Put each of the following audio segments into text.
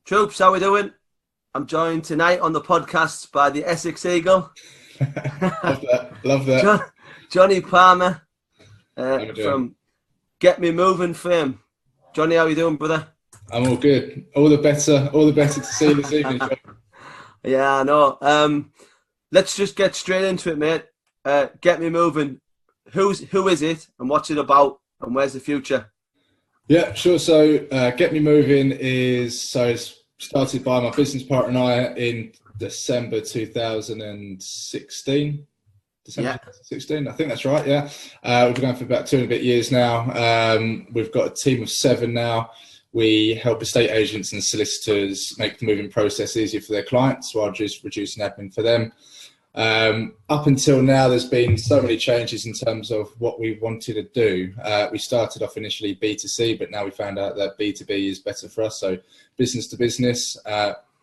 Troops, how we doing? I'm joined tonight on the podcast by the Essex Eagle. Love that. Love that. Jonny Plamer from Get Me Moving fame. Johnny, how you doing, brother? I'm all good. All the better to see you this evening, John. Yeah, I know. Let's just get straight into it, mate. Get Me Moving. Who is it, and what's it about, and where's the future? Yeah, sure. So Get Me Moving it's started by my business partner and I in December 2016. December 2016, I think that's right, yeah. We've been going for about 2 and a bit years now. We've got a team of 7 now. We help estate agents and solicitors make the moving process easier for their clients while just reducing admin for them. Up until now, there's been so many changes in terms of what we wanted to do. We started off initially B2C, but now we found out that B2B is better for us. So business to business.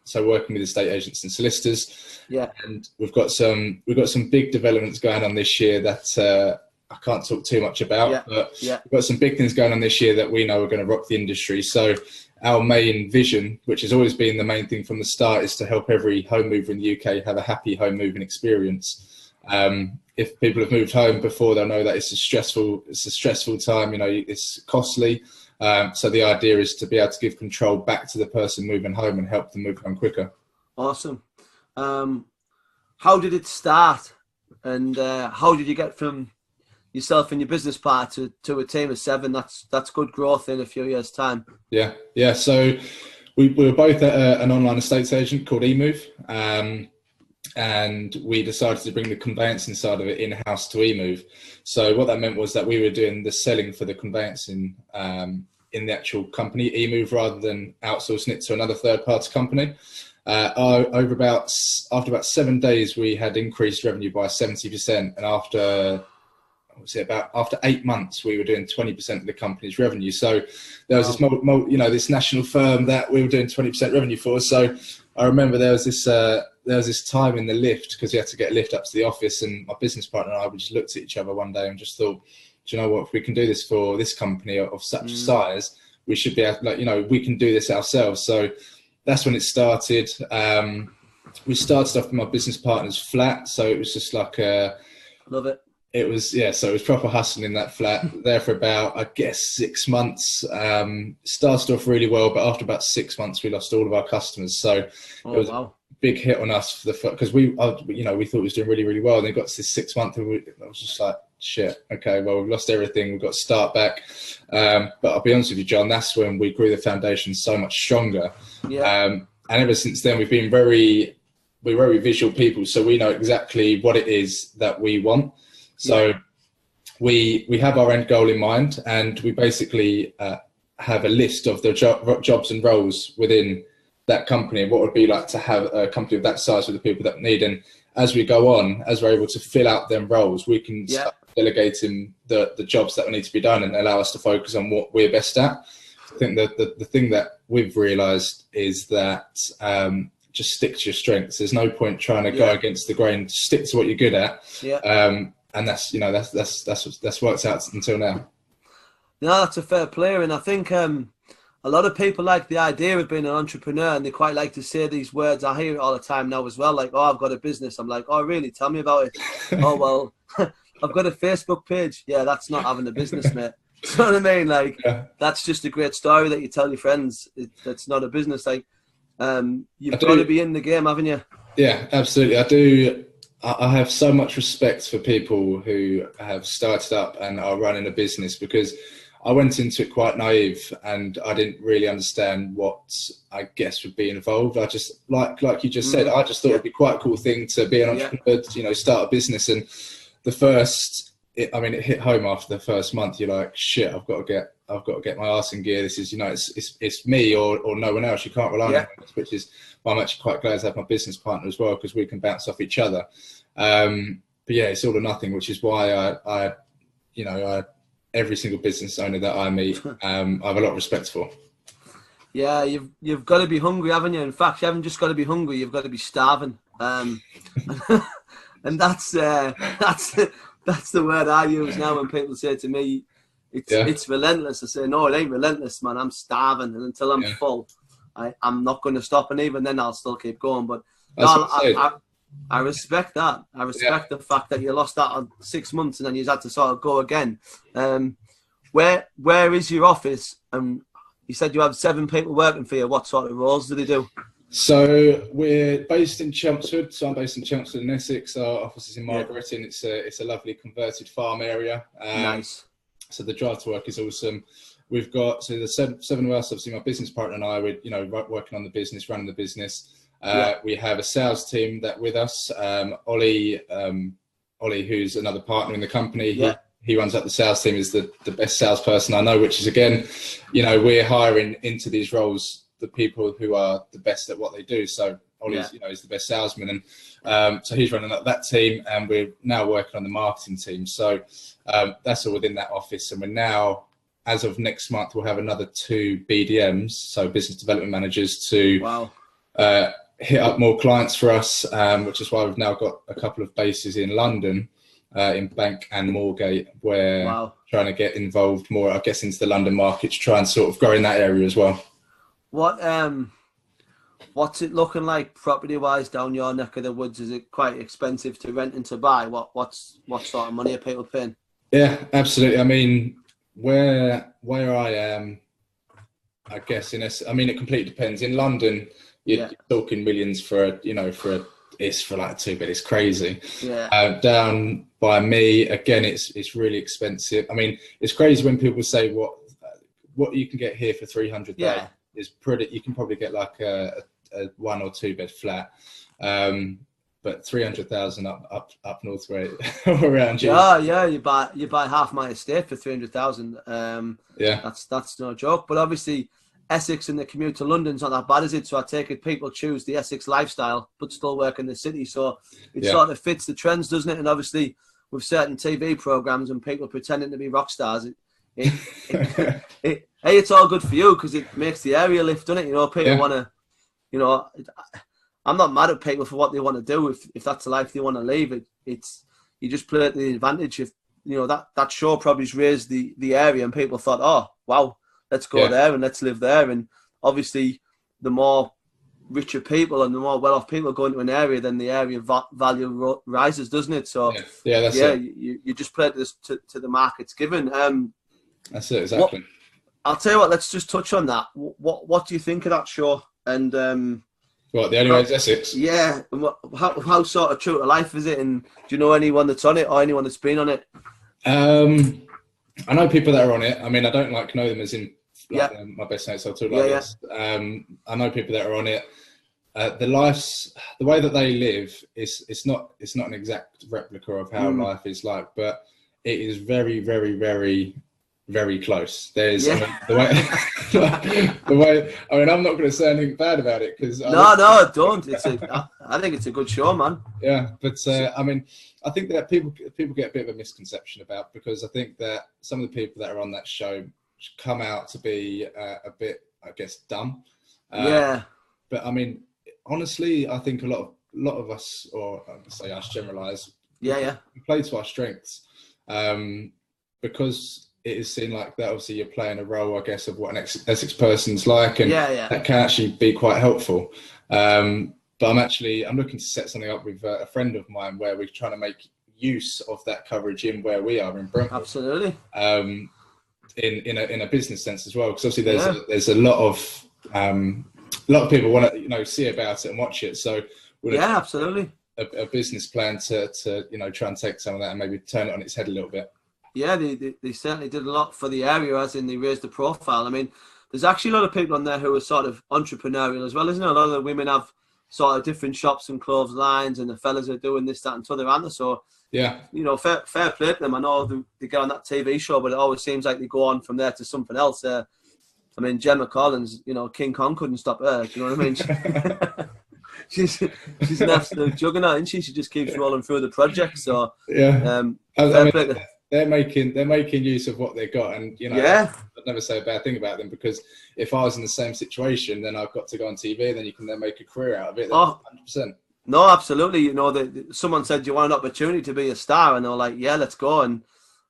So working with estate agents and solicitors. Yeah. And we've got some big developments going on this year that I can't talk too much about. But we've got some big things going on this year that we know are going to rock the industry. So our main vision, which has always been the main thing from the start, is to help every home mover in the UK have a happy home moving experience. If people have moved home before, they'll know that it's a stressful time. You know, it's costly. So the idea is to be able to give control back to the person moving home and help them move home quicker. Awesome. How did it start, and how did you get from yourself and your business partner to a team of 7? That's good growth in a few years' time. Yeah. So we were both at an online estate agent called eMove, and we decided to bring the conveyancing side of it in-house to eMove. So what that meant was that we were doing the selling for the conveyancing in the actual company, eMove, rather than outsourcing it to another third-party company. After about 7 days, we had increased revenue by 70%, and after 8 months, we were doing 20% of the company's revenue. So there was this national firm that we were doing 20% revenue for. So I remember there was this time in the lift, because we had to get a lift up to the office, and my business partner and I, we just looked at each other one day and just thought, do you know what, if we can do this for this company of such size, we should be able, we can do this ourselves. So that's when it started. We started off with my business partner's flat, so it was just like love it. It was, so it was proper hustling in that flat there for about, I guess, 6 months. Started off really well, but after about 6 months, we lost all of our customers. So it was a big hit on us because we thought it was doing really, really well. And it got to this 6 month, and I was just like, shit, okay, well, we've lost everything. We've got to start back. But I'll be honest with you, John, that's when we grew the foundation so much stronger. Yeah. And ever since then, we're very visual people. So we know exactly what it is that we want. So we have our end goal in mind, and we basically have a list of the jobs and roles within that company, and what it would be like to have a company of that size with the people that need. And as we go on, as we're able to fill out them roles, we can start delegating the jobs that need to be done and allow us to focus on what we're best at. I think that the thing that we've realised is that just stick to your strengths. There's no point trying to go against the grain. Stick to what you're good at. And that's worked out until now. No, that's a fair play, and I think a lot of people like the idea of being an entrepreneur, and they quite like to say these words. I hear it all the time now as well, like, oh, I've got a business. I'm like, oh, really? Tell me about it. Oh, well, I've got a Facebook page. Yeah, that's not having a business, mate. You know what I mean? Like, that's just a great story that you tell your friends. That's not a business. Like, you've got to be in the game, haven't you? Yeah, absolutely. I do. I have so much respect for people who have started up and are running a business, because I went into it quite naive and I didn't really understand what I guess would be involved. I just, like you just said, I just thought it'd be quite a cool thing to be an entrepreneur, start a business. And it hit home after the first month. You're like, shit, I've got to get my arse in gear. This is, it's me or no one else. You can't rely on anyone else, which is why I'm actually quite glad to have my business partner as well, because we can bounce off each other. But yeah, it's all or nothing, which is why I every single business owner that I meet, I have a lot of respect for. Yeah, you've got to be hungry, haven't you? In fact, you haven't just got to be hungry; you've got to be starving. And that's the word I use now when people say to me, "It's relentless." I say, "No, it ain't relentless, man. I'm starving, and until I'm full, I'm not going to stop, and even then I'll still keep going. But no, I respect that. I respect the fact that you lost that on 6 months and then you had to sort of go again. Where is your office? You said you have 7 people working for you. What sort of roles do they do? So we're based in Chelmsford. So I'm based in Chelmsford in Essex. Our office is in Margaretton. It's a lovely converted farm area. Nice. So the drive to work is awesome. We've got the seven of us. Obviously, my business partner and I. We're working on the business, running the business. We have a sales team that with us. Ollie, who's another partner in the company. He runs up the sales team. Is the best salesperson I know. Which is again, we're hiring into these roles the people who are the best at what they do. So Ollie's, is the best salesman, and so he's running up that team, and we're now working on the marketing team. So that's all within that office, and we're now, as of next month, we'll have another 2 BDMs, so business development managers, to hit up more clients for us, which is why we've now got a couple of bases in London, in Bank and Moorgate, where trying to get involved more, I guess, into the London market to try and sort of grow in that area as well. What's it looking like property-wise down your neck of the woods? Is it quite expensive to rent and to buy? What sort of money are people paying? Yeah, absolutely. I mean, where I am, I guess it completely depends. In London, you're talking millions for like a 2-bed. It's crazy. Yeah. Down by me, again, it's really expensive. I mean, it's crazy when people say what you can get here for 300,000. Yeah. Is pretty. You can probably get like a 1 or 2 bed flat, but 300,000 up north way around you. Yeah. You buy half my estate for 300,000. That's no joke. But obviously, Essex and the commute to London's not that bad, is it? So I take it people choose the Essex lifestyle, but still work in the city. So it sort of fits the trends, doesn't it? And obviously, with certain TV programs and people pretending to be rock stars, it's all good for you because it makes the area lift, doesn't it? People want to, I'm not mad at people for what they want to do. If that's the life they want to live, it's you just play at the advantage. If that show probably's raised the area and people thought, oh wow, let's go there and let's live there. And obviously, the more richer people and the more well-off people go into an area, then the area value rises, doesn't it? So that's it. You just play this to the market's given. That's it, exactly. I'll tell you what. Let's just touch on that. What do you think of that show? And the Only Way is Essex? Yeah. And how sort of true to life is it? And do you know anyone that's on it or anyone that's been on it? I know people that are on it. I mean, I don't know them as in my best mates. I'll talk like this. I know people that are on it. The way that they live it's not an exact replica of how life is like, but it is very, very, very, very close. There's the way. I mean, I'm not going to say anything bad about it because don't. I think it's a good show, man. Yeah, but I mean, I think that people get a bit of a misconception about, because I think that some of the people that are on that show come out to be a bit, I guess, dumb. But I mean, honestly, I think a lot of us, or I say us, generalize. We play to our strengths, because it is seen like that. Obviously, you're playing a role, I guess, of what an Essex person's like, and that can actually be quite helpful. But I'm looking to set something up with a friend of mine where we're trying to make use of that coverage in where we are in Brentford. Absolutely. In a business sense as well, because obviously there's a lot of people want to see about it and watch it. So absolutely. A business plan to try and take some of that and maybe turn it on its head a little bit. Yeah, they certainly did a lot for the area, as in they raised the profile. I mean, there's actually a lot of people on there who are sort of entrepreneurial as well, isn't it? A lot of the women have sort of different shops and clothes lines, and the fellas are doing this, that, and t'other, aren't they? So fair play to them. I know they get on that TV show, but it always seems like they go on from there to something else. I mean, Gemma Collins, King Kong couldn't stop her. Do you know what I mean? She's an absolute juggernaut, isn't she? She just keeps rolling through the project. So they're making use of what they got, and I'd never say a bad thing about them, because if I was in the same situation, then I've got to go on TV, then you can make a career out of it. 100%. No, absolutely. Someone said, "Do you want an opportunity to be a star?" And they're like, "Yeah, let's go." And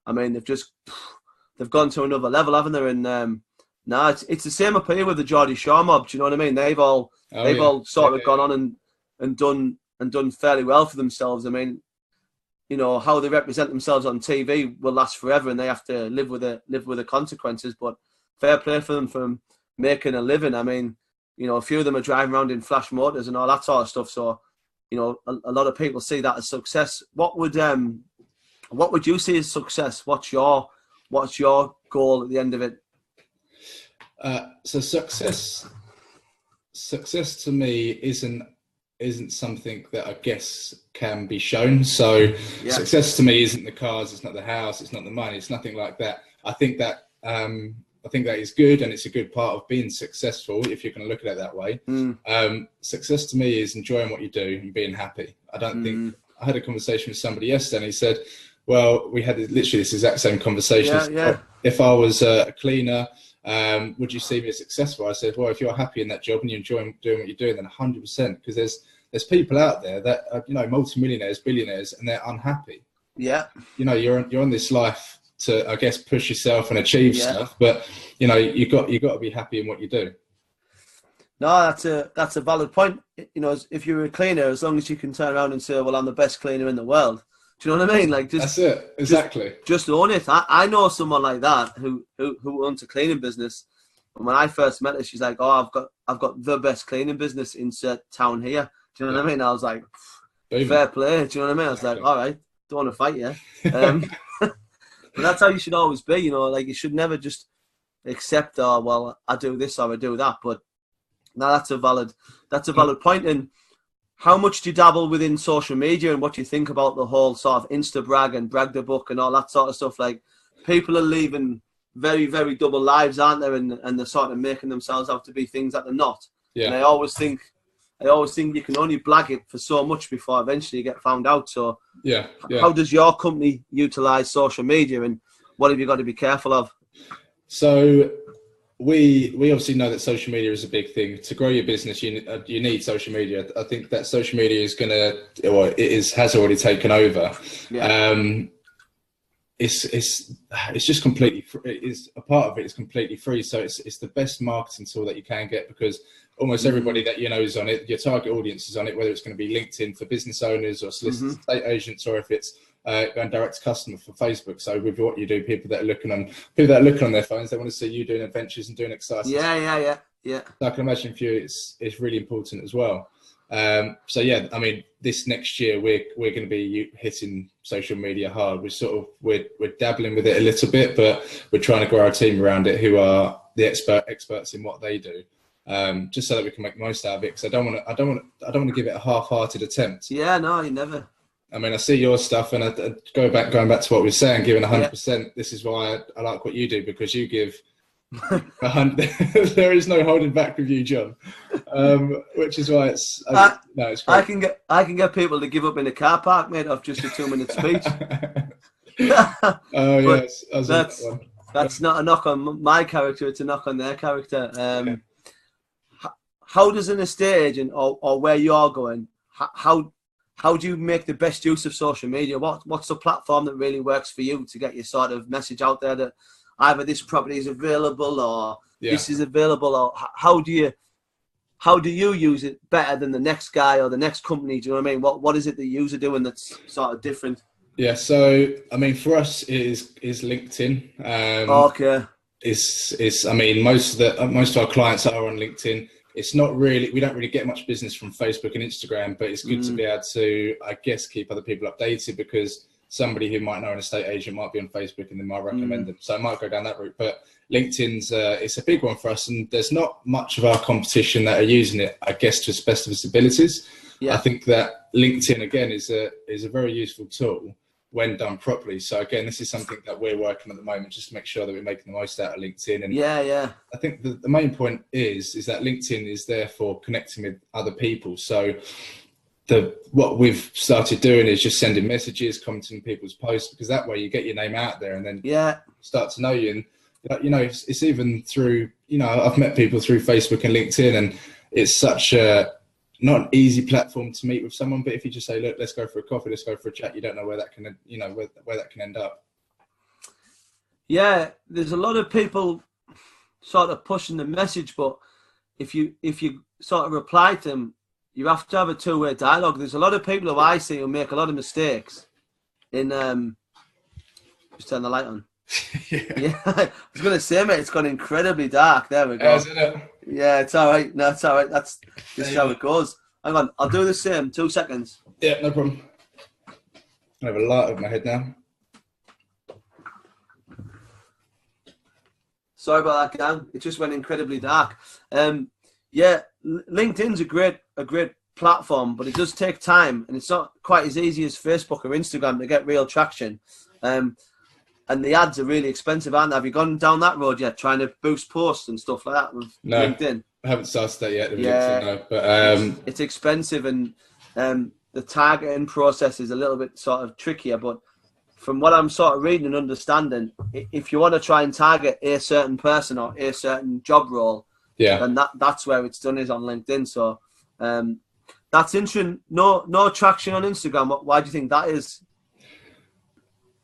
I mean, they've gone to another level, haven't they? And No, it's the same up here with the Geordie Shore mob. Do you know what I mean? They've all sort of gone on and done fairly well for themselves. I mean, you know, how they represent themselves on TV will last forever, and they have to live with the consequences. But fair play for them for making a living. I mean, you know, a few of them are driving around in flash motors and all that sort of stuff. So, you know, a lot of people see that as success. What would you see as success? What's your goal at the end of it? So success to me isn't something that I guess can be shown. So success to me isn't the cars, it's not the house, it's not the money, it's nothing like that. I think that is good, and it's a good part of being successful if you're going to look at it that way. Success to me is enjoying what you do and being happy. I don't think I had a conversation with somebody yesterday, and he said, well, we had literally this exact same conversation. If I was a cleaner, would you see me as successful? I said, well, if you're happy in that job and you enjoy doing what you're doing, then 100%, because there's people out there that are, you know, multimillionaires, billionaires, and they're unhappy. Yeah. You know, you're on this life to, I guess, push yourself and achieve stuff, but you know, you got to be happy in what you do. No, that's a valid point. You know, if you're a cleaner, as long as you can turn around and say, well, I'm the best cleaner in the world. Do you know what I mean? Like, just, that's it. Exactly. Just own it. I know someone like that who owns a cleaning business. And when I first met her, she's like, "Oh, I've got the best cleaning business in town here." Do you know what I mean? I was like, fair play. Do you know what I mean? I was like, all right, don't want to fight you. But that's how you should always be. You know, like, you should never just accept, oh, well, I do this or I do that. But no, that's a valid point. And how much do you dabble within social media, and what do you think about the whole sort of Insta brag and brag the book and all that sort of stuff? Like, people are leaving very, very double lives, aren't they? And they're sort of making themselves out to be things that they're not. Yeah. And I always think you can only blag it for so much before eventually you get found out. So how does your company utilize social media, and what have you got to be careful of? So we obviously know that social media is a big thing. To grow your business, you need social media. I think that social media has already taken over. Yeah. It's just completely free. It's a part of it is completely free. So it's the best marketing tool that you can get, because almost everybody that you know is on it. Your target audience is on it, whether it's going to be LinkedIn for business owners or solicitors, estate agents, or if it's going direct to customer for Facebook. So with what you do, people that are looking on their phones, they want to see you doing adventures and doing exciting stuff. Yeah. So I can imagine for you, it's really important as well. So yeah, I mean, this next year we're going to be hitting social media hard. We're dabbling with it a little bit, but we're trying to grow our team around it, who are the experts in what they do. Just so that we can make the most out of it, because I don't want to give it a half-hearted attempt. Yeah, no, you never. I mean, I see your stuff, and I going back to what we were saying, giving 100%. This is why I like what you do, because you give 100. There is no holding back with you, John. Which is why it's great. I can get people to give up in a car park, mate, off just a 2-minute speech. Oh yes, that's not a knock on my character; it's a knock on their character. How does an estate agent, or where you're going, how do you make the best use of social media? What's the platform that really works for you to get your sort of message out there that either this property is available or this is available, or how do you use it better than the next guy or the next company? Do you know what I mean? What is it that you are doing that's sort of different? Yeah, so I mean, for us it is LinkedIn. Okay. I mean, most of our clients are on LinkedIn. It's not really, we don't really get much business from Facebook and Instagram, but it's good to be able to, I guess, keep other people updated, because somebody who might know an estate agent might be on Facebook and they might recommend them. So I might go down that route. But LinkedIn's it's a big one for us, and there's not much of our competition that are using it, I guess, to its best of its abilities. Yeah. I think that LinkedIn, again, is a very useful tool when done properly. So again, this is something that we're working on at the moment, just to make sure that we're making the most out of LinkedIn. And I think the main point is that LinkedIn is there for connecting with other people. So what we've started doing is just sending messages, commenting on people's posts, because that way you get your name out there, and then start to know you. And you know, it's even through, you know, I've met people through Facebook and LinkedIn, and it's such a not an easy platform to meet with someone. But if you just say, look, let's go for a coffee, let's go for a chat, you don't know where that can, you know, where that can end up. Yeah, there's a lot of people. sort of pushing the message, but if you sort of reply to them, you have to have a two-way dialogue. There's a lot of people who I see who make a lot of mistakes in just turn the light on. Yeah. I was gonna say, mate, it's gone incredibly dark. There we go. Isn't it? Yeah, it's all right. No, it's all right. That's just how it goes. Hang on, I'll do the same. 2 seconds. Yeah, no problem. I have a light over my head now. Sorry about that, gang. It just went incredibly dark. Yeah, LinkedIn's a great platform, but it does take time, and it's not quite as easy as Facebook or Instagram to get real traction. And the ads are really expensive, aren't they? Have you gone down that road yet, trying to boost posts and stuff like that with LinkedIn? I haven't started that yet. Yeah, LinkedIn, no, but it's expensive, and the targeting process is a little bit sort of trickier. But from what I'm sort of reading and understanding, if you want to try and target a certain person or a certain job role, then that's where it's done, is on LinkedIn. So that's interesting. No traction on Instagram. Why do you think that is?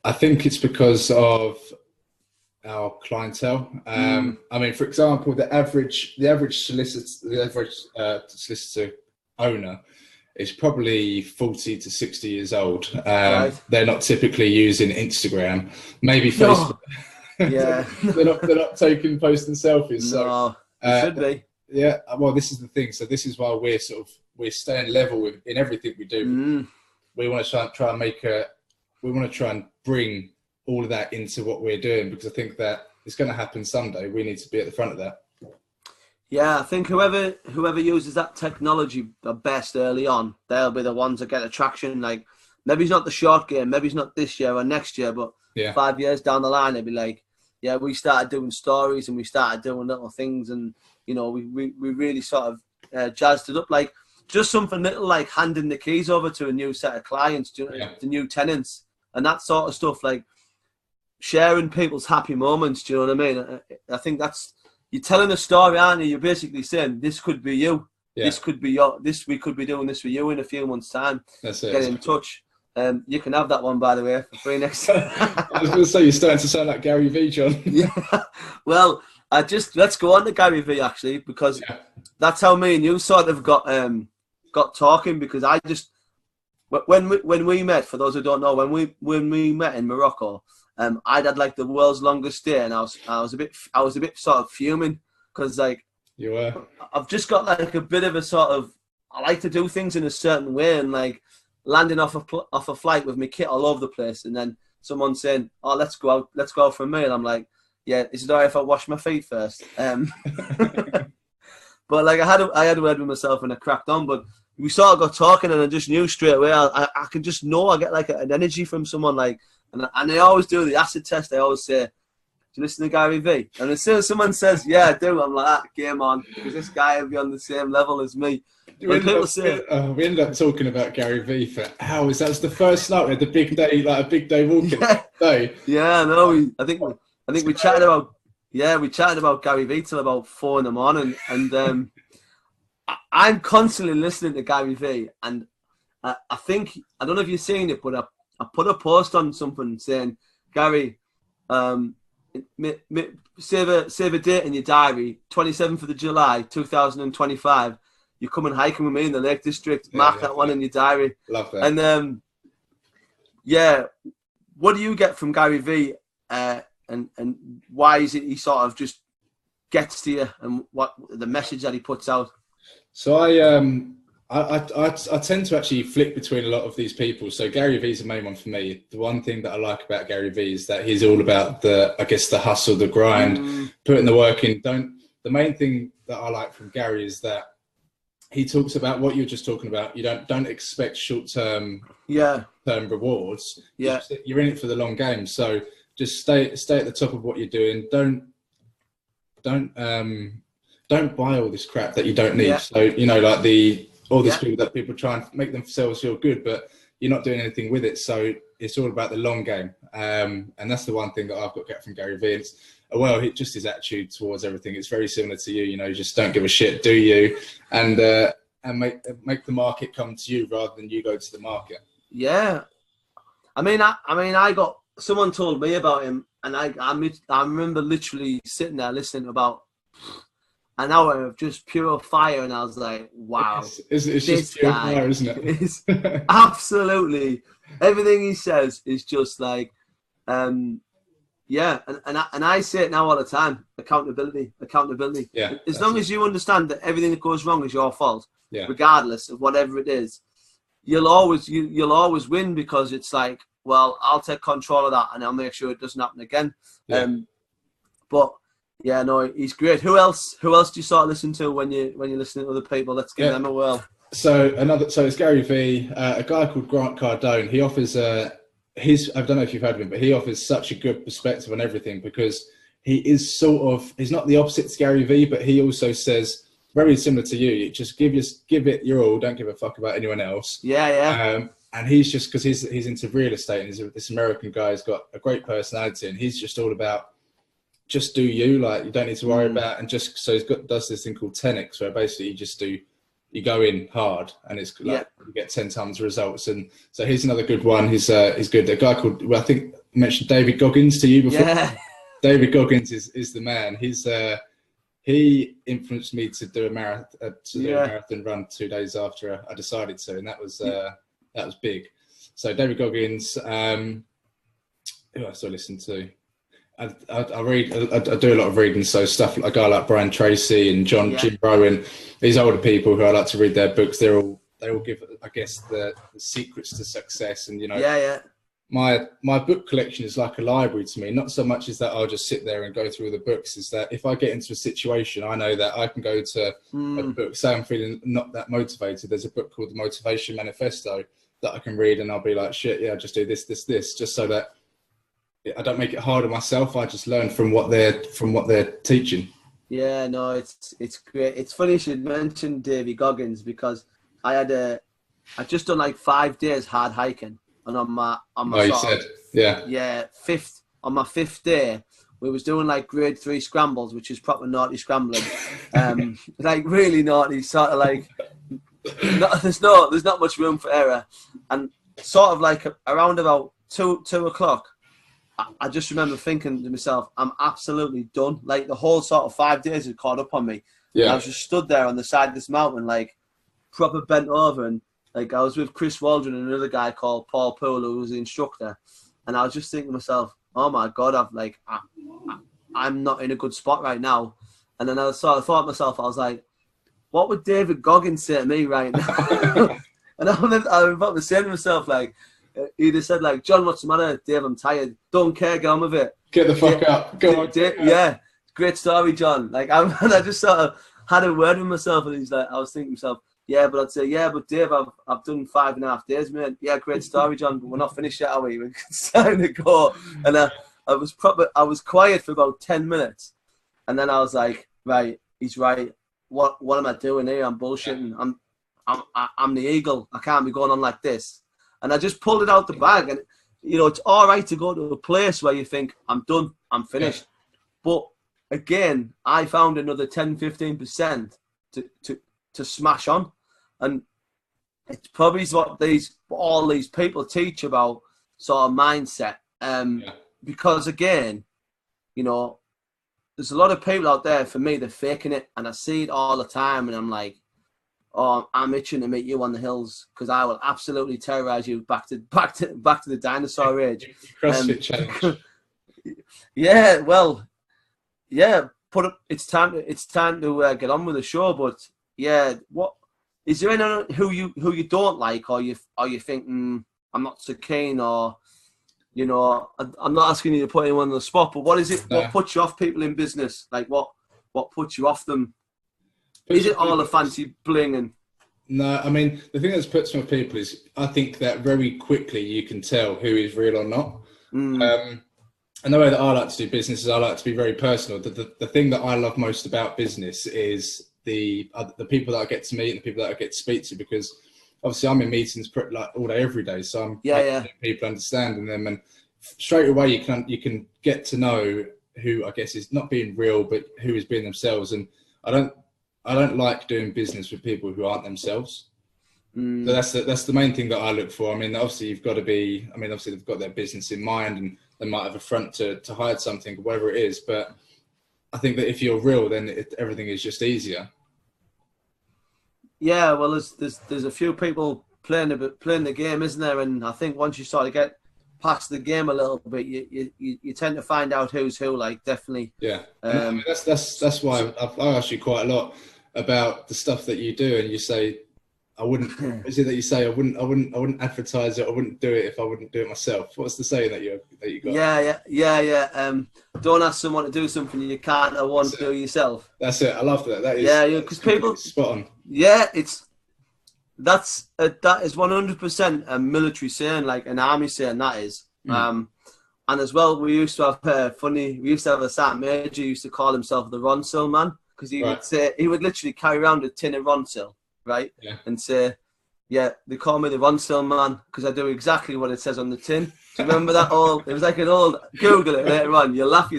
I think it's because of our clientele. I mean, for example, the average solicitor owner is probably 40 to 60 years old. Right. They're not typically using Instagram, maybe Facebook. No. Yeah, they're not taking posting selfies. No, it should be. Yeah, well, this is the thing. So this is why we're staying level in everything we do. We want to try and bring all of that into what we're doing, because I think that it's going to happen someday. We need to be at the front of that. Yeah, I think whoever uses that technology the best early on, they'll be the ones that get attraction. Like, maybe it's not the short game, maybe it's not this year or next year, but 5 years down the line, it'll be like, yeah, we started doing stories and we started doing little things, and we really sort of jazzed it up. Like, just something little like handing the keys over to a new set of clients, to new tenants, and that sort of stuff. Like, sharing people's happy moments. Do you know what I mean? I think that's, you're telling a story, aren't you? You're basically saying, this could be you. Yeah. This could be we could be doing this for you in a few months' time. That's it. Get in touch. You can have that one, by the way, for free next time. I was going to say, you're starting to sound like Gary Vee, John. Yeah. Well, let's go on to Gary Vee, actually, because that's how me and you sort of got talking, because I just, when we met, for those who don't know, when we met in Morocco, I'd had like the world's longest stay, and I was a bit sort of fuming, because like, you were. I've just got like a bit of a sort of, I like to do things in a certain way, and like landing off a flight with my kit all over the place, and then someone saying, "Oh, let's go out for a meal." I'm like, "Yeah, is it alright if I wash my feet first?" But like, I had a word with myself and I cracked on. But we sort of got talking, and I just knew straight away. I can just know I get like an energy from someone, like, and they always do the acid test. They always say, "Do you listen to Gary Vee?" And as soon as someone says, "Yeah, I do," I'm like, "Ah, game on," because this guy will be on the same level as me. We ended up talking about Gary Vee for hours. That was the first night we had the big day, like a big day walking day. Yeah, no, I think we chatted about Gary Vee till about 4 a.m, and I'm constantly listening to Gary Vee, and I think, I don't know if you've seen it, but I put a post on something saying, Gary, save a date in your diary, 27th of July 2025. You're coming hiking with me in the Lake District. Mark that one in your diary. Love that. And what do you get from Gary Vee, and why is it he sort of just gets to you, and what the message that he puts out? So I tend to actually flick between a lot of these people. So Gary Vee's the main one for me. The one thing that I like about Gary Vee is that he's all about the hustle, the grind, putting the work in. The main thing that I like from Gary is that he talks about what you're just talking about. You don't expect short-term rewards. Yeah. You're in it for the long game. So just stay at the top of what you're doing. Don't buy all this crap that you don't need. Yeah. So, like all these people that people try and make themselves feel good, but you're not doing anything with it. So it's all about the long game. And that's the one thing that I've got to get from Gary Vee. Just his attitude towards everything. It's very similar to you. Just don't give a shit, do you? And make the market come to you rather than you go to the market. Yeah, I mean, I got, someone told me about him, and I remember literally sitting there listening to about an hour of just pure fire, and I was like, wow, it's this just pure guy fire, isn't it? is absolutely, everything he says is just like, yeah, and I say it now all the time: accountability. Yeah, As long as you understand that everything that goes wrong is your fault, yeah, regardless of whatever it is, you'll always win, because it's like, well, I'll take control of that and I'll make sure it doesn't happen again. yeah. But yeah, no, he's great. Who else do you sort of listen to when you're listening to other people? Let's give them a whirl. So it's Gary V, a guy called Grant Cardone. He offers I don't know if you've heard of him, but he offers such a good perspective on everything, because he is he's not the opposite to Gary V, but he also says, very similar to you, just give it your all, don't give a fuck about anyone else. Yeah. And he's just, because he's into real estate, and this American guy has got a great personality, and he's just all about just do you, like, you don't need to worry about, and just, so does this thing called 10x, where basically you go in hard, and it's like you get 10 times the results. And so here's another good one. He's good. A guy called, well, I think I mentioned David Goggins to you before. Yeah. David Goggins is the man. He influenced me to do a marathon run 2 days after I decided to, and that was big. So David Goggins, who else do I listen to? I read. I do a lot of reading, so stuff like a guy like Brian Tracy and Jim Rohn. These older people who I like to read their books. They all give, I guess, the secrets to success. And my book collection is like a library to me. Not so much as that I'll just sit there and go through the books. Is that if I get into a situation, I know that I can go to a book. Say I'm feeling not that motivated. There's a book called The Motivation Manifesto that I can read, and I'll be like, shit, yeah, just do this, just so that I don't make it hard on myself. I just learn from what they're teaching. Yeah, no, it's great. It's funny you should mention Davy Goggins, because I just done like 5 days hard hiking, and on my on my fifth day we was doing like grade 3 scrambles, which is proper naughty scrambling, like really naughty, sort of like there's not much room for error, and sort of like around about 2 o'clock. I just remember thinking to myself, I'm absolutely done. Like the whole sort of 5 days had caught up on me. Yeah. And I was just stood there on the side of this mountain, like proper bent over. And like I was with Chris Waldron and another guy called Paul Poole, who was the instructor. And I was just thinking to myself, oh my God, I'm not in a good spot right now. And then I sort of thought to myself, I was like, what would David Goggins say to me right now? And I remember saying to myself, like, he'd have said, like, John, what's the matter? Dave, I'm tired. Don't care, get on with it. Get the fuck up. Go on. Yeah, great story, John. Like, and I just sort of had a word with myself, and he's like, I was thinking to myself, yeah, but I'd say, yeah, but Dave, I've done 5.5 days, man. Yeah, great story, John, but we're not finished yet, are we? It's time to go. And I was quiet for about 10 minutes, and then I was like, right, he's right. What am I doing here? I'm bullshitting. I'm the eagle. I can't be going on like this. And I just pulled it out the bag. And, it's all right to go to a place where you think, I'm done, I'm finished. Yeah. But, again, I found another 10, 15% to smash on. And it's probably what all these people teach about sort of mindset. Because, again, there's a lot of people out there, for me, they're faking it. And I see it all the time. And I'm like, oh, I'm itching to meet you on the hills, because I will absolutely terrorize you back to the dinosaur age. CrossFit challenge. Yeah, well, yeah. It's time to get on with the show. But yeah, what is there anyone who you don't like, or you think I'm not so keen, or I'm not asking you to put anyone on the spot, but what is it? No. What puts you off people in business? Like what puts you off them? Is it all a fancy bling? And no, I mean, the thing that puts me off people is, I think that very quickly you can tell who is real or not. And the way that I like to do business is I like to be very personal. The thing that I love most about business is the people that I get to meet and the people that I get to speak to, because obviously I'm in meetings pretty like all day, every day. So I'm people understanding them, and straight away you can get to know who, I guess, is not being real, but who is being themselves. And I don't like doing business with people who aren't themselves. So that's the main thing that I look for. I mean, obviously you've got to be. I mean, obviously they've got their business in mind, and they might have a front to hide something or whatever it is. But I think that if you're real, then everything is just easier. Yeah, well, there's a few people playing the game, isn't there? And I think once you sort of get past the game a little bit, you tend to find out who's who. Like, definitely. Yeah, and I mean, that's why I asked you quite a lot about the stuff that you do, and you say I wouldn't. Is it that you say I wouldn't advertise it? I wouldn't do it if I wouldn't do it myself. What's the saying that you got? Yeah. Don't ask someone to do something you can't or won't do yourself. That's it. I love that. That is because people spot on. Yeah, that is 100% a military saying, like an army saying. That is. And as well, we used to have a sergeant major who used to call himself the Ronsil man, because he would literally carry around a tin of Ronsil, right? Yeah. And say, yeah, they call me the Ronsil man because I do exactly what it says on the tin. Do you remember that it was like an old, Google it later on, you'll laugh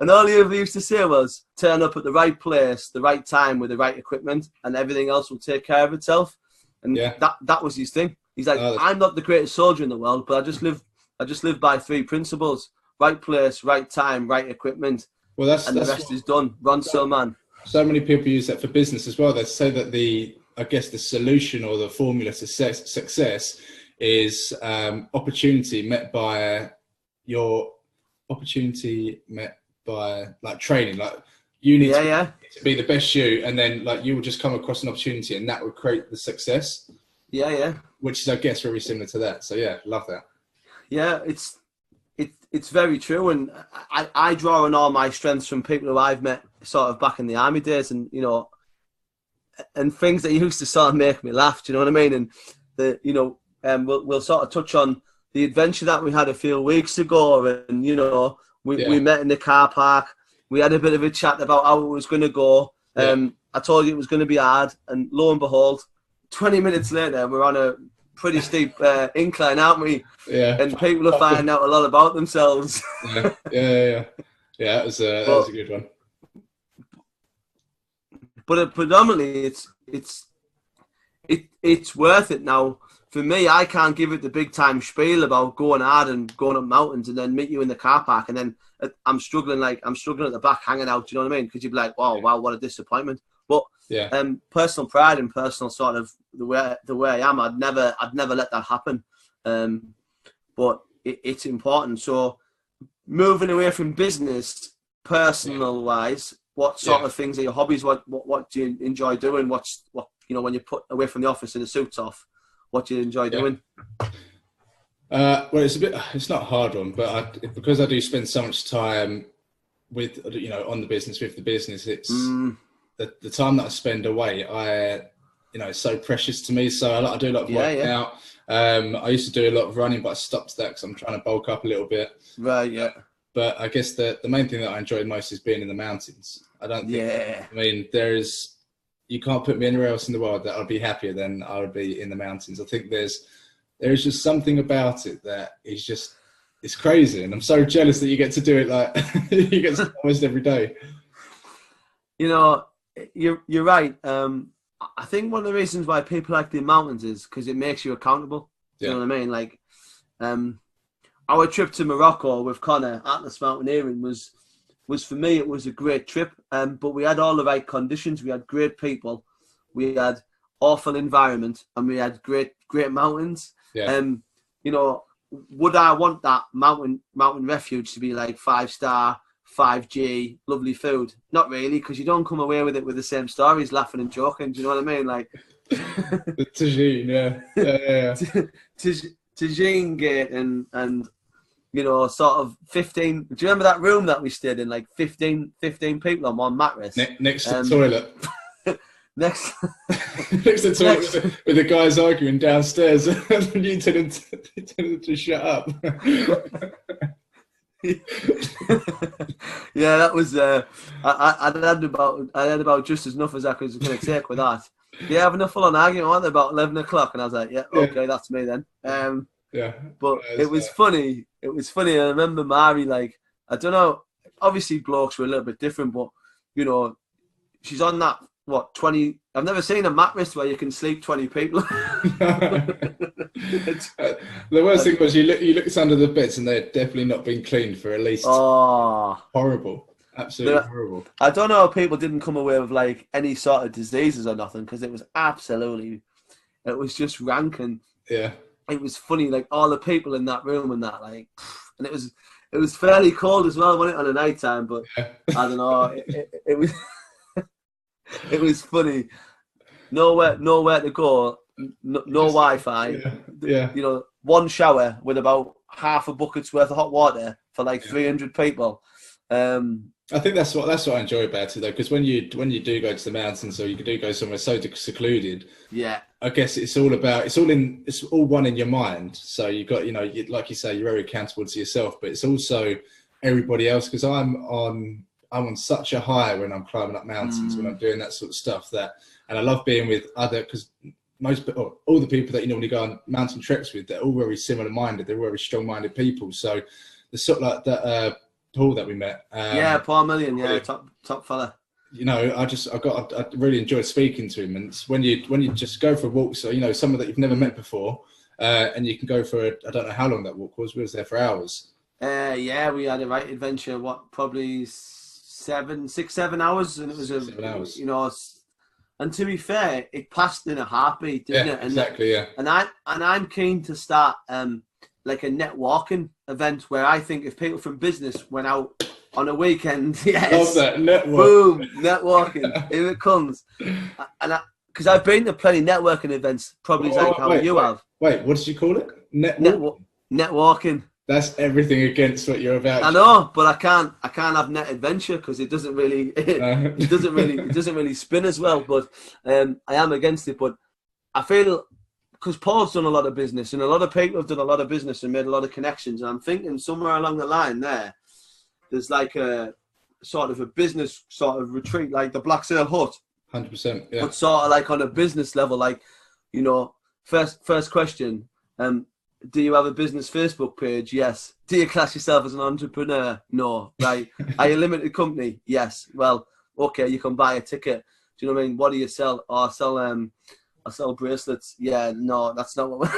and all he ever used to say was, turn up at the right place, the right time with the right equipment, and everything else will take care of itself. And that was his thing. He's like, I'm not the greatest soldier in the world, but I just live by 3 principles: right place, right time, right equipment. Well, the rest is done. Ronsil man. So many people use that for business as well. They say that the solution or the formula to success is opportunity met by like training. Like, you need to be the best you, and then like you will just come across an opportunity, and that will create the success. Yeah. Which is, I guess, very similar to that. So yeah, love that. Yeah, it's very true, and I draw on all my strengths from people who I've met sort of back in the army days, and and things that used to sort of make me laugh. Do you know what I mean? And we'll sort of touch on the adventure that we had a few weeks ago, and we met in the car park. We had a bit of a chat about how it was going to go. I told you it was going to be hard, and lo and behold, 20 minutes later, we're on a pretty steep incline, aren't we? Yeah. And people are finding out a lot about themselves. Yeah. That was a good one. But predominantly, it's worth it now. For me, I can't give it the big time spiel about going hard and going up mountains and then meet you in the car park, and then I'm struggling at the back hanging out. Do you know what I mean? Because you'd be like, wow, what a disappointment. But personal pride and personal sort of the way I am, I'd never let that happen. But it's important. So moving away from business, personal wise, what sort of things are your hobbies? What do you enjoy doing? What when you put away from the office and the suit's off, what do you enjoy doing? Well, it's not a hard one, but because I do spend so much time with on the business, with the business, it's the time that I spend away. It's so precious to me. So I do a lot of working out. I used to do a lot of running, but I stopped that because I'm trying to bulk up a little bit. Right. Yeah. But I guess the main thing that I enjoyed most is being in the mountains. I don't think. Yeah. I mean, you can't put me anywhere else in the world that I'd be happier than I would be in the mountains. I think there is just something about it that is just, it's crazy. And I'm so jealous that you get to do it. Like, you get to do it almost every day. You're right. I think one of the reasons why people like the mountains is because it makes you accountable. You know what I mean? Like, our trip to Morocco with Connor, Atlas Mountaineering, was for me, it was a great trip. But we had all the right conditions. We had great people. We had awful environment, and we had great mountains. Yeah. Would I want that mountain refuge to be like 5-star, 5G, lovely food? Not really, because you don't come away with it with the same stories, laughing and joking. Do you know what I mean? Like the tagine, yeah. Tagine gate and sort of 15. Do you remember that room that we stayed in? Like 15 people on one mattress next to the toilet. Next to the toilet with the guys arguing downstairs, and you tell them to shut up. Yeah, that was. I had about just as enough as I was going to take with that. Yeah, having a full-on argument about 11 o'clock, and I was like, yeah, okay, that's me then. But it was funny. It was funny. I remember Mari, like, I don't know. Obviously, blokes were a little bit different, but she's on that what, 20? I've never seen a mattress where you can sleep 20 people. The worst thing was you looked under the beds and they'd definitely not been cleaned for at least. Oh, horrible, absolutely horrible. I don't know how people didn't come away with like any sort of diseases or nothing, because it was just rank, and yeah, it was funny, like all the people in that room and that, like, and it was fairly cold as well, wasn't it, on the night time? But yeah. I don't know, it was it was funny. Nowhere to go, no Wi-Fi. Yeah. You know, one shower with about half a bucket's worth of hot water for like 300 people. I think that's what I enjoy about it though, because when you do go to the mountains, or you do go somewhere so secluded, yeah, I guess it's all one in your mind. So you got, like you say, you're very accountable to yourself, but it's also everybody else, because I'm on such a high when I'm climbing up mountains, when I'm doing that sort of stuff, and I love being with because all the people that you normally go on mountain treks with, they're all very similar minded, they're very strong minded people. So the sort of like that Paul that we met, Paul Million, top fella. I really enjoyed speaking to him. And when you just go for a walk, so someone that you've never met before, and you can go for I don't know how long that walk was. We was there for hours. We had a right adventure. Probably 6-7 hours, and it was 7 hours. And to be fair, it passed in a heartbeat, didn't it? And exactly. Yeah. And I'm keen to start like a networking event where I think if people from business went out on a weekend, love that network. Boom, networking. Here it comes. And because I've been to plenty networking events, probably you have. Wait, what did you call it? Networking. That's everything against what you're about. I know, but I can't have net adventure because it doesn't really it doesn't really spin as well. But I am against it. But I feel, because Paul's done a lot of business, and a lot of people have done a lot of business and made a lot of connections. And I'm thinking somewhere along the line there's like a sort of a business sort of retreat, like the Black Sail Hut. 100%. Yeah. But sort of like on a business level, like, first question. Do you have a business Facebook page? Yes. Do you class yourself as an entrepreneur? No. Right. Are you a limited company? Yes. Well, okay, you can buy a ticket. Do you know what I mean? What do you sell? Oh, I sell bracelets. Yeah, no, that's not what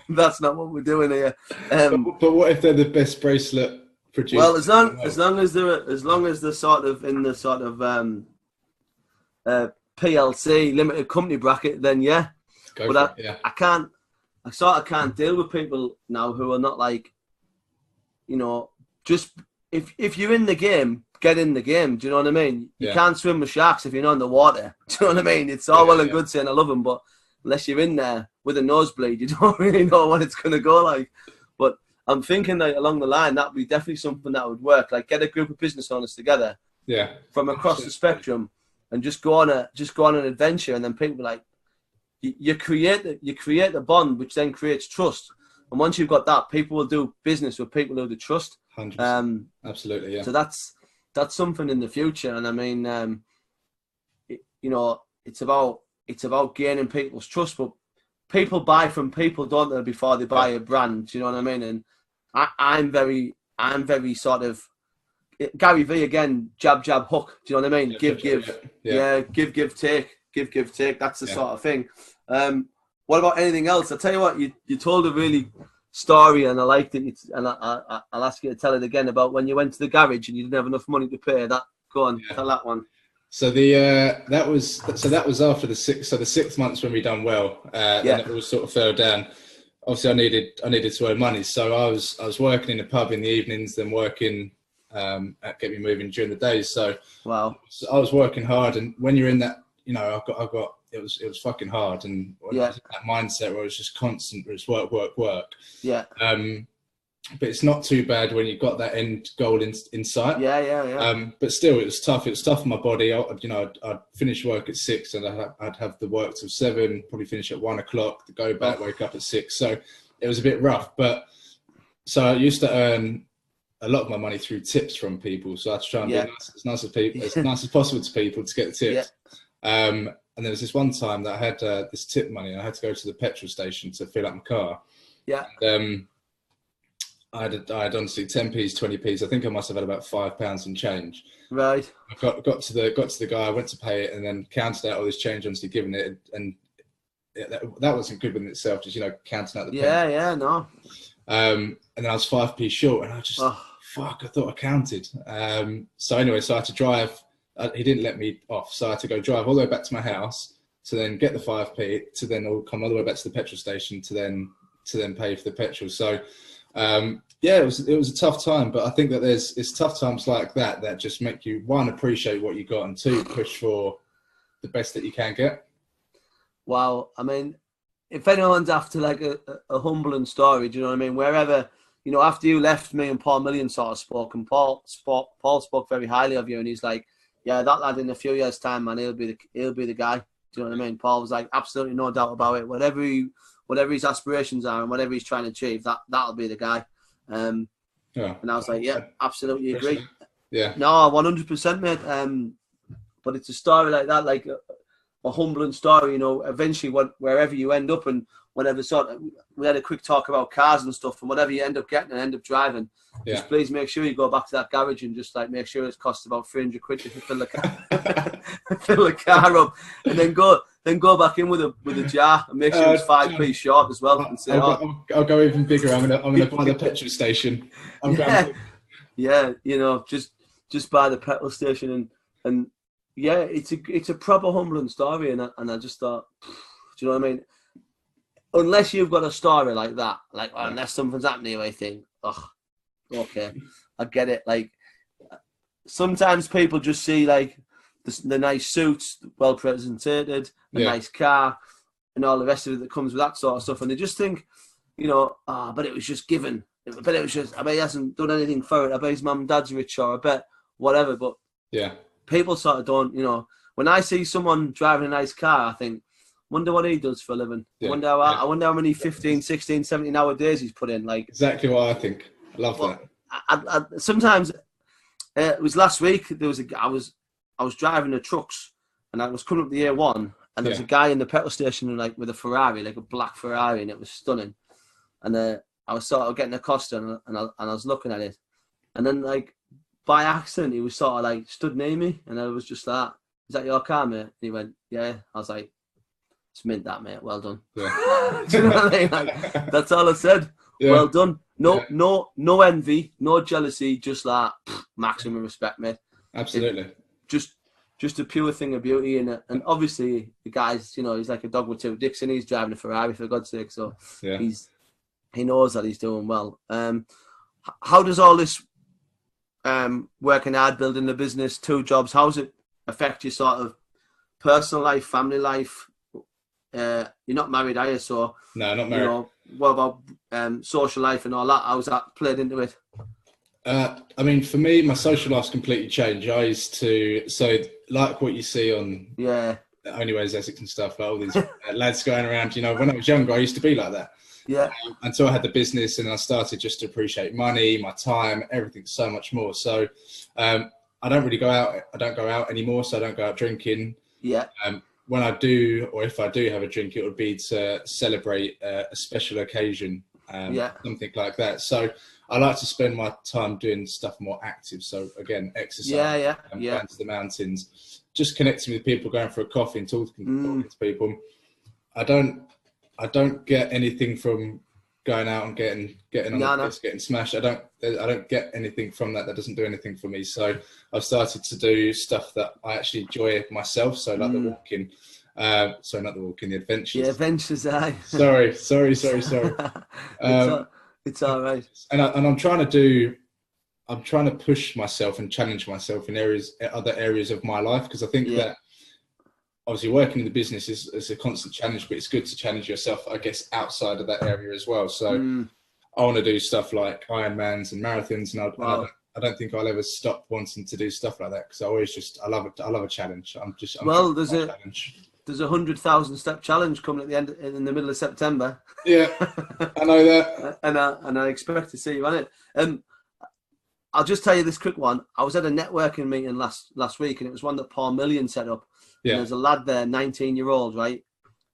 that's not what we're doing here. But what if they're the best bracelet producer? Well, as long as they're sort of in the sort of PLC limited company bracket, then yeah. I sort of can't deal with people now who are not like, just if you're in the game, get in the game. Do you know what I mean? You can't swim with sharks if you're not in the water. Do you know what I mean? It's all well and good saying I love them, but unless you're in there with a nosebleed, you don't really know what it's going to go like. But I'm thinking that along the line, that would be definitely something that would work. Like, get a group of business owners together, from across the spectrum, and just go on an adventure, and then people like. You create the bond, which then creates trust, and once you've got that, people will do business with people who they trust. 100%. Absolutely, yeah. So that's something in the future, and I mean, it's about gaining people's trust. But people buy from people, don't they, before they buy a brand? Do you know what I mean? And I'm very sort of Gary V again, jab hook. Do you know what I mean? Give, take. That's the sort of thing. What about anything else? I'll tell you what, you told a really story, and I liked it. And I'll ask you to tell it again about when you went to the garage and you didn't have enough money to pay. Go on, tell that one. So that was after the 6 months when we done well. Then it all sort of fell down. Obviously, I needed to earn money, so I was working in a pub in the evenings, then working at Get Me Moving during the days. So wow, I was working hard, and when you're in that, it was fucking hard, and that mindset where it was just constant, where it's work. Yeah. But it's not too bad when you've got that end goal in sight. Yeah. But still, it was tough. It was tough on my body. I'd finish work at 6, and I'd have the work till 7. Probably finish at 1 o'clock. To go back, wake up at 6. So it was a bit rough. But so I used to earn a lot of my money through tips from people. So I had to try and be as nice as possible to people to get the tips. Yeah. And there was this one time that I had this tip money, and I had to go to the petrol station to fill up my car. Yeah. I had honestly 10p's, 20p's. I think I must have had about £5 and change. Right. I got to the guy. I went to pay it, and then counted out all this change, honestly, given it, and that wasn't good within itself. Just counting out the pennies. Yeah, no. And then I was 5p short, and I just fuck. I thought I counted. So anyway, so I had to drive. He didn't let me off, so I had to go drive all the way back to my house to then get the 5p, to then come all the way back to the petrol station to then pay for the petrol. So yeah, it was a tough time, but I think that it's tough times like that just make you, one, appreciate what you got, and two, push for the best that you can get. Wow, I mean, if anyone's after like a humbling story, do you know what I mean? Wherever, after you left, me and Paul Million sort of spoke, and Paul spoke very highly of you, and he's like, yeah, that lad in a few years' time, man, he'll be the guy. Do you know what I mean? Paul was like, absolutely no doubt about it. Whatever his aspirations are and whatever he's trying to achieve, that'll be the guy. And I was like, yeah, absolutely agree. Yeah. No, 100%, mate. But it's a story like that, like a humbling story, eventually wherever you end up, and whatever we had a quick talk about cars and stuff, and whatever you end up getting and end up driving, just please make sure you go back to that garage and just like make sure it costs about 300 quid to fill the car, fill the car up, and then go back in with a jar and make sure it's 5p short as well. And say, I'll go even bigger. I'm gonna buy the petrol station. Just buy the petrol station, and yeah, it's a proper humbling story, and I just thought, do you know what I mean? Unless you've got a story like that, unless something's happening to you, I think, okay, I get it. Like, sometimes people just see like the nice suits, well presented, a nice car, and all the rest of it that comes with that sort of stuff, and they just think, but it was just given. But it was just, I bet he hasn't done anything for it. I bet his mum and dad's rich, or I bet whatever. But yeah, people sort of don't, when I see someone driving a nice car, I think, wonder what he does for a living. Yeah. I wonder how many 15, 16, 17 hour days he's put in. Like, exactly what I think. I love that. I sometimes, it was last week, I was driving the trucks, and I was coming up the A1, and there was a guy in the petrol station with a Ferrari, like a black Ferrari, and it was stunning. And I was sort of getting accosted, and I was looking at it, and then like by accident he was sort of like stood near me, and I was just like, "Is that your car, mate?" And he went, "Yeah." I was like, "It's mint that, mate. Well done." Yeah. Do you know what I mean? Like, that's all I said. Yeah. Well done. No envy, no jealousy. Just like maximum respect, mate. Absolutely. Just a pure thing of beauty, and obviously the guy's, he's like a dog with two dicks, and he's driving a Ferrari, for God's sake. So he knows that he's doing well. How does all this working hard, building the business, 2 jobs, how does it affect your sort of personal life, family life? You're not married, are you? So no, not married. What about social life and all that? How's that played into it? I mean, for me, my social life's completely changed. I used to, like what you see on Anyways, Essex and stuff, like all these lads going around, when I was younger, I used to be like that. Yeah. Until I had the business, and I started just to appreciate money, my time, everything so much more. So I don't really go out. I don't go out anymore, so I don't go out drinking. Yeah. When I do, or if I do have a drink, it would be to celebrate a special occasion, something like that. So I like to spend my time doing stuff more active. So again, exercise, going to the mountains, just connecting with people, going for a coffee and talking to people. I don't get anything from going out and getting on the piss, getting smashed. I don't get anything from that. That doesn't do anything for me. So I've started to do stuff that I actually enjoy myself. So like the walking, not the walking, the adventures. Yeah, adventures, aye. Sorry. It's all right. And I'm trying to push myself and challenge myself in other areas of my life, because I think that obviously working in the business is a constant challenge, but it's good to challenge yourself, I guess, outside of that area as well. So I want to do stuff like Ironmans and marathons, and I don't think I'll ever stop wanting to do stuff like that, because I love a challenge. There's a 100,000 step challenge coming at the end in the middle of September. Yeah, I know that, and I expect to see you on it. I'll just tell you this quick one. I was at a networking meeting last week, and it was one that Paul Million set up. Yeah. And there's a lad there, 19-year-old, right?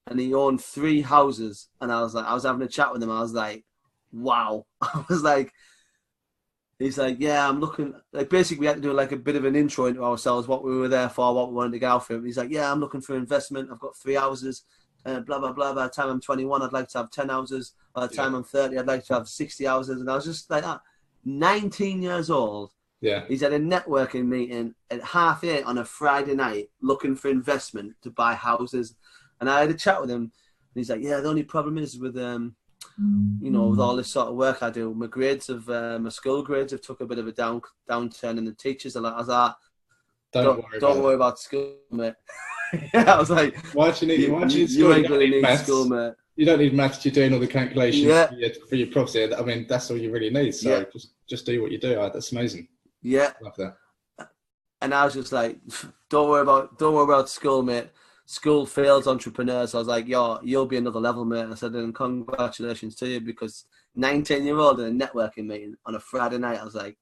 And he owned 3 houses. And I was having a chat with him. I was like, wow. I was like, he's like, yeah, I'm looking, like, basically we had to do like a bit of an intro into ourselves, what we were there for, what we wanted to get out for him. He's like, yeah, I'm looking for investment. I've got 3 houses, blah, blah, blah. By the time I'm 21, I'd like to have 10 houses. By the time I'm 30, I'd like to have 60 houses. And I was just like that. 19 years old. Yeah. He's at a networking meeting at 8:30 on a Friday night looking for investment to buy houses. And I had a chat with him. And he's like, yeah, the only problem is with, you know, with all this sort of work I do, my grades have, my school grades have took a bit of a downturn, and the teachers are like, I was like, don't worry about school, mate. Yeah, I was like, why do you need school? You ain't going to need school, mate. You don't need maths. You're doing all the calculations for your property. I mean, that's all you really need. So just do what you do. That's amazing. Yeah. Love that. And I was just like, don't worry about school, mate. School fails entrepreneurs. I was like, you'll be another level, mate. I said, and congratulations to you, because 19-year-old in a networking meeting on a Friday night, I was like,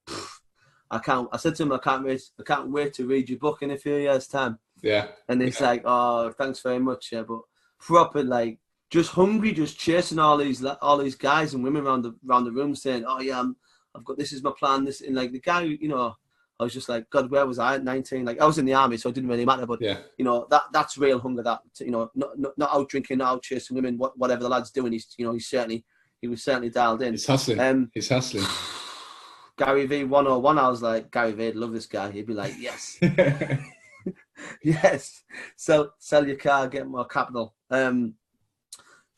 I said to him, I can't wait to read your book in a few years' time. Yeah. And he's like, oh, thanks very much. Yeah, but proper, like, just hungry, just chasing all these guys and women around the room saying, oh yeah, I've got, this is my plan. This, and like the guy, you know, I was just like, God, where was I at 19? Like, I was in the army, so it didn't really matter. But you know, that's real hunger. That, you know, not out drinking, not out chasing women, whatever the lad's doing. He was certainly dialed in. He's hustling. He's hustling. Gary V 101. I was like, Gary V, I'd love this guy. He'd be like, yes, yes. Sell your car, get more capital.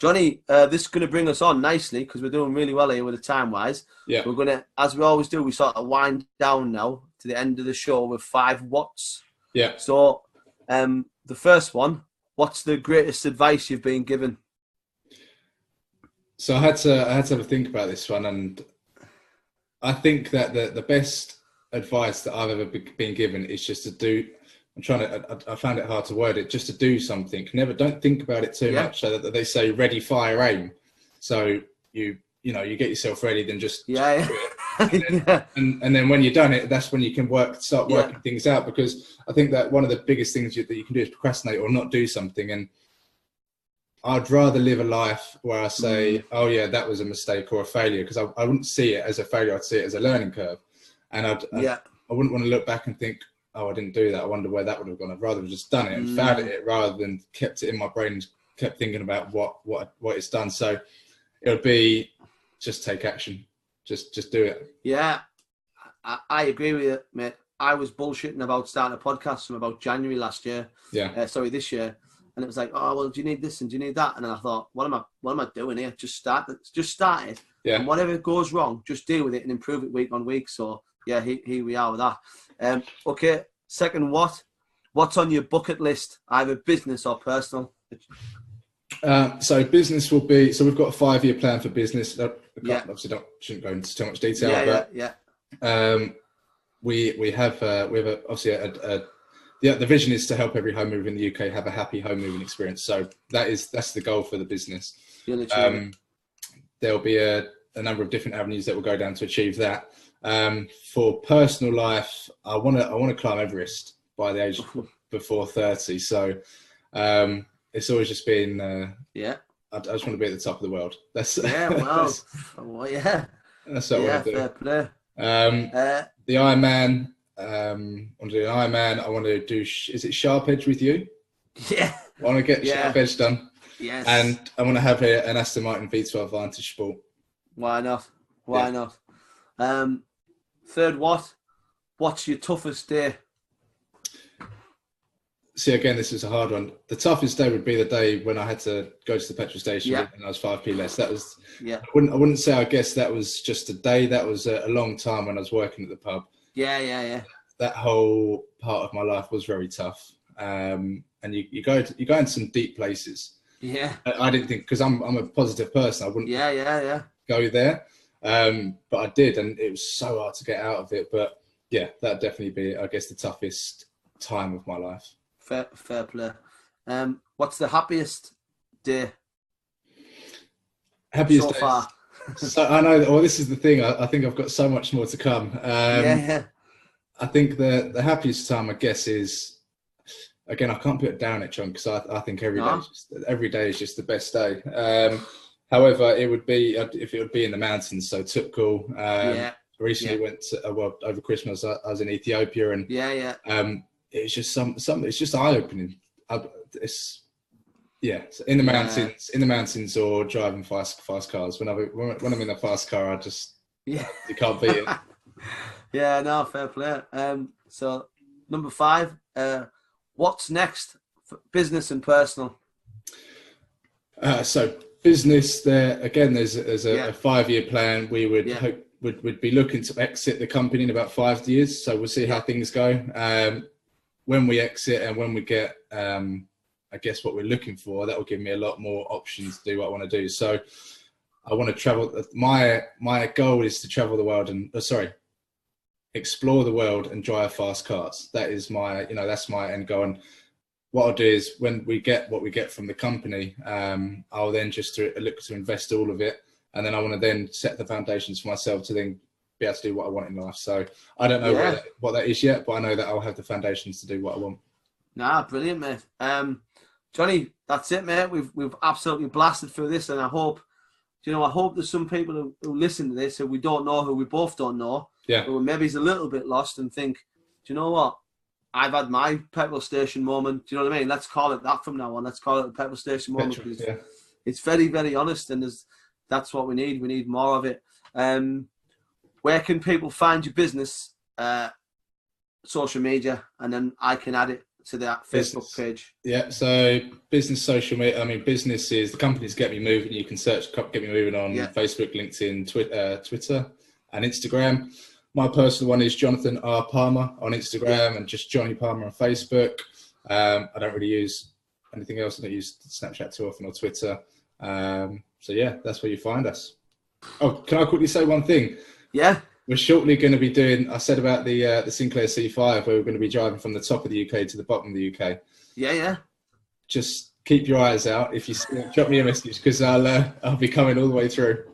Jonny, this is going to bring us on nicely because we're doing really well here with the time-wise. Yeah. We're going to, as we always do, we sort of wind down now to the end of the show with 5 whats. Yeah. So, the first one, what's the greatest advice you've been given? So I had to have a think about this one, and I think that the best advice that I've ever been given is just to do. I found it hard to word it. Just to do something. Don't think about it too much. So that they say ready, fire, aim. So you get yourself ready, then just do it. And then when you're done it, that's when you can start working things out. Because I think that one of the biggest things that you can do is procrastinate or not do something. And I'd rather live a life where I say, oh yeah, that was a mistake or a failure, because I wouldn't see it as a failure. I'd see it as a learning curve. And I wouldn't want to look back and think, oh, I didn't do that. I wonder where that would have gone. I'd rather have just done it and found it rather than kept it in my brain and kept thinking about what it's done. So it would be just take action. Just do it. Yeah, I agree with you, mate. I was bullshitting about starting a podcast from about January last year. This year. And it was like, oh, well, do you need this and do you need that? And then I thought, what am I doing here? Just start it. Yeah. And whatever goes wrong, just deal with it and improve it week on week. So yeah, here we are with that. Okay, second, what's on your bucket list, either business or personal? So business will be, so we've got a 5-year plan for business. Obviously shouldn't go into too much detail. We have the vision is to help every home mover in the UK have a happy home moving experience. So that's the goal for the business. There'll be a number of different avenues that will go down to achieve that. For personal life, I want to climb Everest by the age before 30. So it's always just been I just want to be at the top of the world. That's That's what I want to do. Fair play. The Ironman. I want to do an Ironman. I want to do. Is it Sharp Edge with you? Yeah. I want to get Sharp Edge done. Yes. And I want to have an Aston Martin V12 Vantage Sport. Why not? Why not? Third, what's your toughest day? See, again, this is a hard one. The toughest day would be the day when I had to go to the petrol station and I was 5p less. That was. I wouldn't say. I guess that was just a day. That was a long time when I was working at the pub. Yeah. That whole part of my life was very tough. And you go into some deep places. Yeah. I didn't think, because I'm a positive person, I wouldn't go there. But I did, and it was so hard to get out of it. But yeah, that'd definitely be, I guess, the toughest time of my life. Fair play. What's the happiest day? Happiest so days. Far. So I know. Well, this is the thing. I think I've got so much more to come. I think the happiest time, I guess, is, again, I can't put it down at John, because I think every day is just the best day. However, it would be if it would be in the mountains. So Tukul. Yeah. Recently went to, well, over Christmas. I was in Ethiopia, and it's just it's just eye opening. It's in the mountains, or driving fast cars. When I'm in a fast car, I just you can't beat it. Yeah, no, fair play. So number 5, what's next for business and personal? So business, there's a 5-year plan. We would hope we'd be looking to exit the company in about 5 years. So we'll see how things go. When we exit and when we get, I guess, what we're looking for, that will give me a lot more options to do what I want to do. So I want to travel. My goal is to travel the world and explore the world and drive fast cars. That is that's my end goal. And what I'll do is, when we get what we get from the company, I'll then just look to invest all of it. And then I want to then set the foundations for myself to then be able to do what I want in life. So I don't know what that is yet, but I know that I'll have the foundations to do what I want. Nah, brilliant, mate. Johnny, that's it, mate. We've absolutely blasted through this, and I hope there's some people who listen to this who we don't know, who we both don't know, who maybe is a little bit lost and think, do you know what? I've had my petrol station moment. Do you know what I mean? Let's call it that from now on. Let's call it the petrol station moment, because it's very, very honest, and that's what we need. We need more of it. Where can people find your business, social media, and then I can add it to that Facebook page? Yeah, so business social media. I mean, business is the company's Get Me Moving. You can search Get Me Moving on Facebook, LinkedIn, Twitter, and Instagram. My personal one is Jonathan R. Palmer on Instagram, and just Jonny Plamer on Facebook. I don't really use anything else. I don't use Snapchat too often, or Twitter. So yeah, that's where you find us. Oh, can I quickly say one thing? Yeah. We're shortly going to be doing, I said about the Sinclair C5, where we're going to be driving from the top of the UK to the bottom of the UK. Yeah. Just keep your eyes out. If you drop me a message, because I'll be coming all the way through.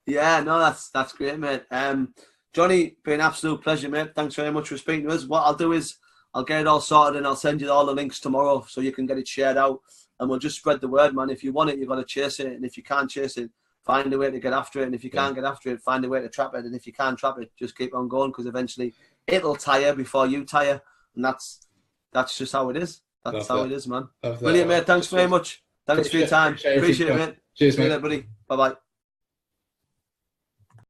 Yeah, no, that's great, mate. Johnny, been an absolute pleasure, mate. Thanks very much for speaking to us. What I'll do is I'll get it all sorted, and I'll send you all the links tomorrow so you can get it shared out, and we'll just spread the word, man. If you want it, you've got to chase it, and if you can't chase it, find a way to get after it, and if you can't get after it, find a way to trap it, and if you can't trap it, just keep on going, because eventually it'll tire before you tire, and that's just how it is. That's how it is, man. Brilliant, mate. Thanks very much. Thanks for your time. Appreciate it, mate. Cheers, mate. Buddy. Bye-bye.